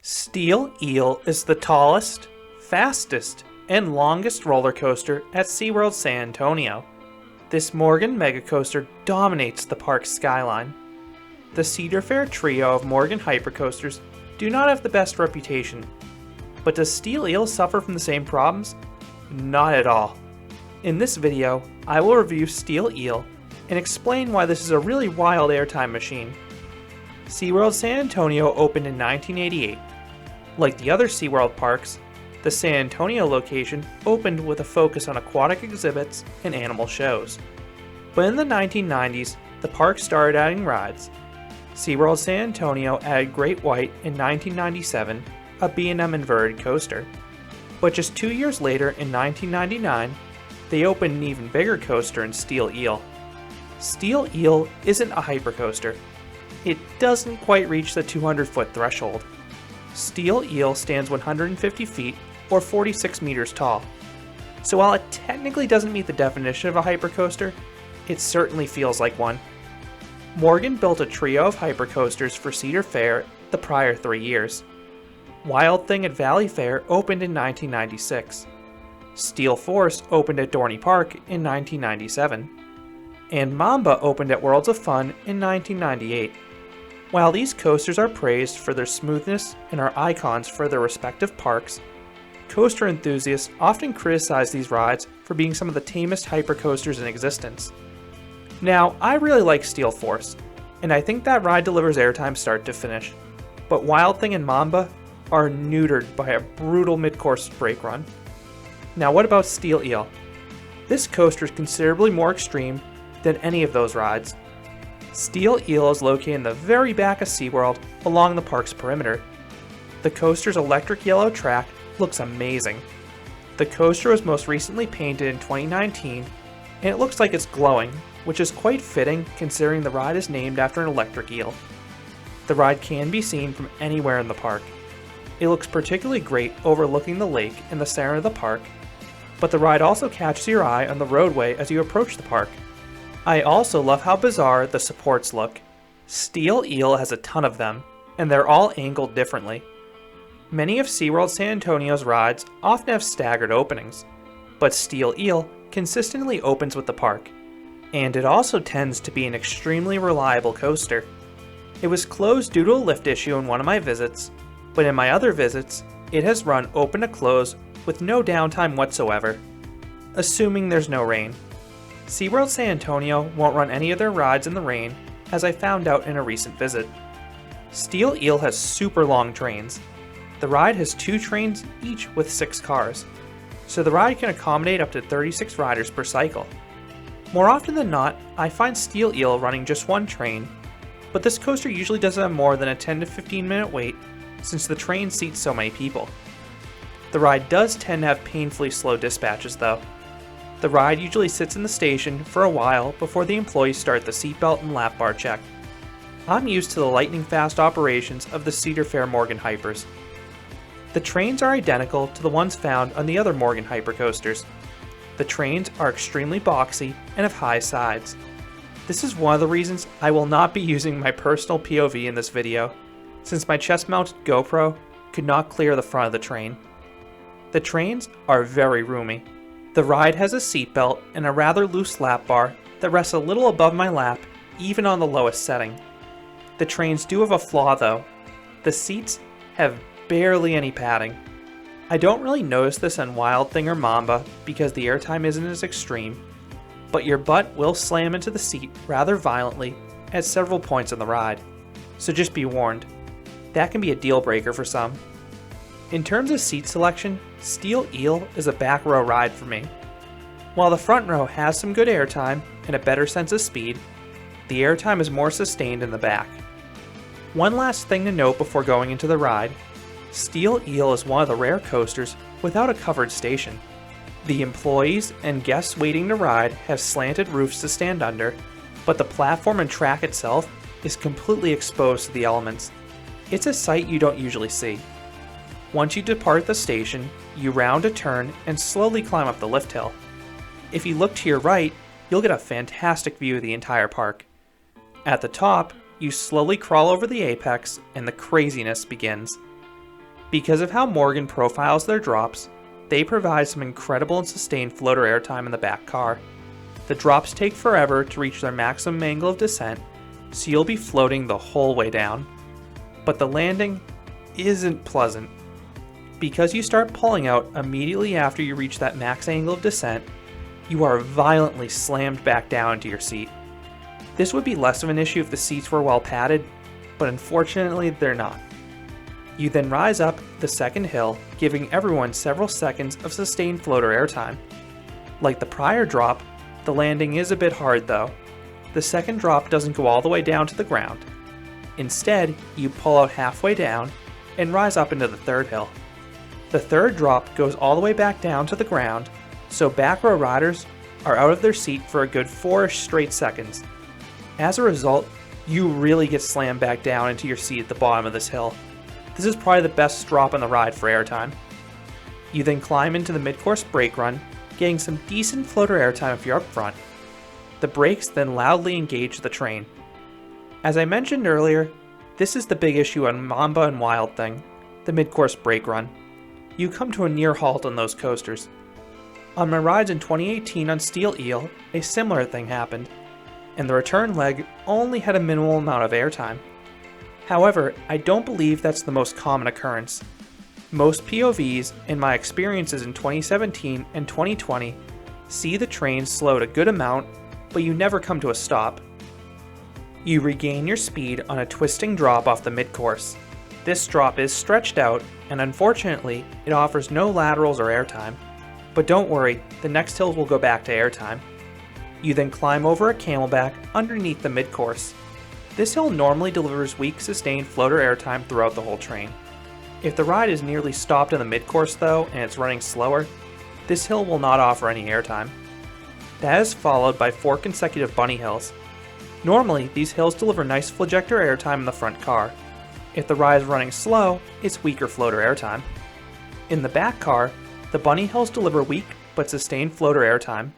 Steel Eel is the tallest, fastest, and longest roller coaster at SeaWorld San Antonio. This Morgan megacoaster dominates the park's skyline. The Cedar Fair trio of Morgan hypercoasters do not have the best reputation. But does Steel Eel suffer from the same problems? Not at all. In this video, I will review Steel Eel and explain why this is a really wild airtime machine. SeaWorld San Antonio opened in 1988. Like the other SeaWorld parks, the San Antonio location opened with a focus on aquatic exhibits and animal shows. But in the 1990s, the park started adding rides. SeaWorld San Antonio added Great White in 1997, a B&M inverted coaster. But just 2 years later, in 1999, they opened an even bigger coaster in Steel Eel. Steel Eel isn't a hypercoaster. It doesn't quite reach the 200-foot threshold. Steel Eel stands 150 feet or 46 meters tall. So while it technically doesn't meet the definition of a hypercoaster, it certainly feels like one. Morgan built a trio of hypercoasters for Cedar Fair the prior 3 years. Wild Thing at Valley Fair opened in 1996. Steel Force opened at Dorney Park in 1997. And Mamba opened at Worlds of Fun in 1998. While these coasters are praised for their smoothness and are icons for their respective parks, coaster enthusiasts often criticize these rides for being some of the tamest hypercoasters in existence. Now, I really like Steel Force, and I think that ride delivers airtime start to finish, but Wild Thing and Mamba are neutered by a brutal mid-course brake run. Now what about Steel Eel? This coaster is considerably more extreme than any of those rides. Steel Eel is located in the very back of SeaWorld along the park's perimeter. The coaster's electric yellow track looks amazing. The coaster was most recently painted in 2019 and it looks like it's glowing, which is quite fitting considering the ride is named after an electric eel. The ride can be seen from anywhere in the park. It looks particularly great overlooking the lake in the center of the park, but the ride also catches your eye on the roadway as you approach the park. I also love how bizarre the supports look. Steel Eel has a ton of them, and they're all angled differently. Many of SeaWorld San Antonio's rides often have staggered openings, but Steel Eel consistently opens with the park, and it also tends to be an extremely reliable coaster. It was closed due to a lift issue in one of my visits, but in my other visits, it has run open to close with no downtime whatsoever, assuming there's no rain. SeaWorld San Antonio won't run any of their rides in the rain, as I found out in a recent visit. Steel Eel has super long trains. The ride has 2 trains each with 6 cars, so the ride can accommodate up to 36 riders per cycle. More often than not, I find Steel Eel running just 1 train, but this coaster usually doesn't have more than a 10 to 15 minute wait since the train seats so many people. The ride does tend to have painfully slow dispatches though. The ride usually sits in the station for a while before the employees start the seatbelt and lap bar check. I'm used to the lightning fast operations of the Cedar Fair Morgan hypers. The trains are identical to the ones found on the other Morgan hypercoasters. The trains are extremely boxy and have high sides. This is one of the reasons I will not be using my personal POV in this video, since my chest-mounted GoPro could not clear the front of the train. The trains are very roomy. The ride has a seatbelt and a rather loose lap bar that rests a little above my lap, even on the lowest setting. The trains do have a flaw though. The seats have barely any padding. I don't really notice this on Wild Thing or Mamba because the airtime isn't as extreme, but your butt will slam into the seat rather violently at several points in the ride, so just be warned. That can be a deal breaker for some. In terms of seat selection, Steel Eel is a back row ride for me. While the front row has some good airtime and a better sense of speed, the airtime is more sustained in the back. One last thing to note before going into the ride, Steel Eel is one of the rare coasters without a covered station. The employees and guests waiting to ride have slanted roofs to stand under, but the platform and track itself is completely exposed to the elements. It's a sight you don't usually see. Once you depart the station, you round a turn and slowly climb up the lift hill. If you look to your right, you'll get a fantastic view of the entire park. At the top, you slowly crawl over the apex and the craziness begins. Because of how Morgan profiles their drops, they provide some incredible and sustained floater airtime in the back car. The drops take forever to reach their maximum angle of descent, so you'll be floating the whole way down. But the landing isn't pleasant. Because you start pulling out immediately after you reach that max angle of descent, you are violently slammed back down into your seat. This would be less of an issue if the seats were well padded, but unfortunately they're not. You then rise up the second hill, giving everyone several seconds of sustained floater airtime. Like the prior drop, the landing is a bit hard though. The second drop doesn't go all the way down to the ground. Instead, you pull out halfway down and rise up into the third hill. The third drop goes all the way back down to the ground, so back row riders are out of their seat for a good 4-ish straight seconds. As a result, you really get slammed back down into your seat at the bottom of this hill. This is probably the best drop on the ride for airtime. You then climb into the mid-course brake run, getting some decent floater airtime if you're up front. The brakes then loudly engage the train. As I mentioned earlier, this is the big issue on Mamba and Wild Thing, the mid-course brake run. You come to a near halt on those coasters. On my rides in 2018 on Steel Eel, a similar thing happened, and the return leg only had a minimal amount of airtime. However, I don't believe that's the most common occurrence. Most POVs, in my experiences in 2017 and 2020, see the train slowed a good amount, but you never come to a stop. You regain your speed on a twisting drop off the mid-course. This drop is stretched out, and unfortunately, it offers no laterals or airtime. But don't worry, the next hills will go back to airtime. You then climb over a camelback underneath the mid-course. This hill normally delivers weak sustained floater airtime throughout the whole train. If the ride is nearly stopped in the mid-course though, and it's running slower, this hill will not offer any airtime. That is followed by 4 consecutive bunny hills. Normally, these hills deliver nice flagector airtime in the front car. If the ride is running slow, it's weaker floater airtime. In the back car, the bunny hills deliver weak but sustained floater airtime,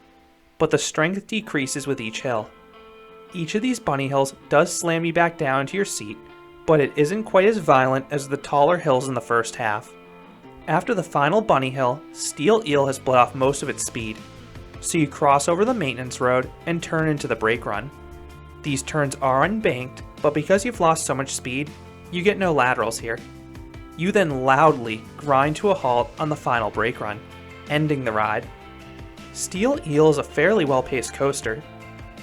but the strength decreases with each hill. Each of these bunny hills does slam you back down into your seat, but it isn't quite as violent as the taller hills in the first half. After the final bunny hill, Steel Eel has bled off most of its speed, so you cross over the maintenance road and turn into the brake run. These turns are unbanked, but because you've lost so much speed, you get no laterals here. You then loudly grind to a halt on the final brake run, ending the ride. Steel Eel is a fairly well-paced coaster.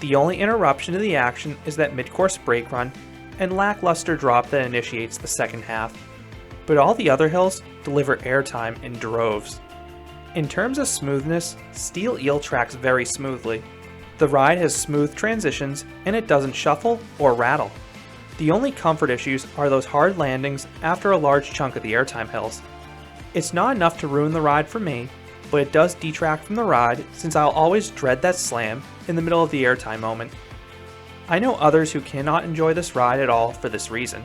The only interruption to the action is that mid-course brake run and lackluster drop that initiates the second half. But all the other hills deliver airtime in droves. In terms of smoothness, Steel Eel tracks very smoothly. The ride has smooth transitions and it doesn't shuffle or rattle. The only comfort issues are those hard landings after a large chunk of the airtime hills. It's not enough to ruin the ride for me, but it does detract from the ride since I'll always dread that slam in the middle of the airtime moment. I know others who cannot enjoy this ride at all for this reason.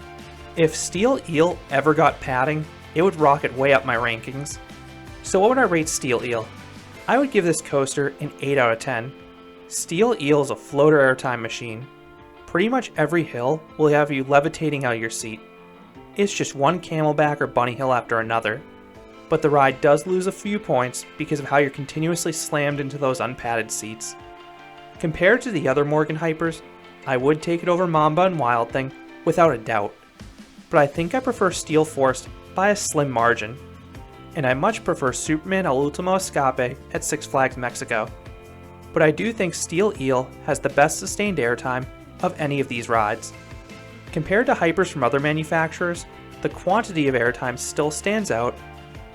If Steel Eel ever got padding, it would rocket way up my rankings. So what would I rate Steel Eel? I would give this coaster an 8 out of 10. Steel Eel is a floater airtime machine. Pretty much every hill will have you levitating out of your seat. It's just one camelback or bunny hill after another, but the ride does lose a few points because of how you're continuously slammed into those unpadded seats. Compared to the other Morgan hypers, I would take it over Mamba and Wild Thing without a doubt, but I think I prefer Steel Force by a slim margin, and I much prefer Superman El Ultimo Escape at Six Flags Mexico. But I do think Steel Eel has the best sustained airtime of any of these rides. Compared to hypers from other manufacturers, the quantity of airtime still stands out,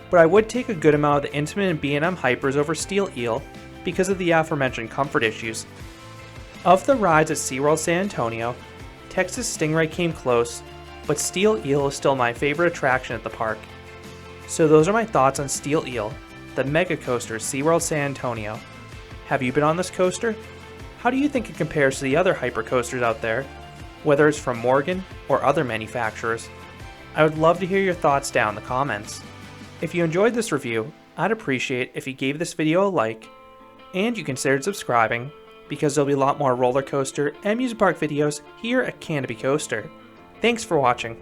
but I would take a good amount of the Intamin and B&M hypers over Steel Eel because of the aforementioned comfort issues. Of the rides at SeaWorld San Antonio, Texas Stingray came close, but Steel Eel is still my favorite attraction at the park. So those are my thoughts on Steel Eel, the mega coaster SeaWorld San Antonio. Have you been on this coaster? How do you think it compares to the other hyper coasters out there, whether it's from Morgan or other manufacturers? I would love to hear your thoughts down in the comments. If you enjoyed this review, I'd appreciate if you gave this video a like, and you considered subscribing, because there'll be a lot more roller coaster and amusement park videos here at Canopy Coaster. Thanks for watching.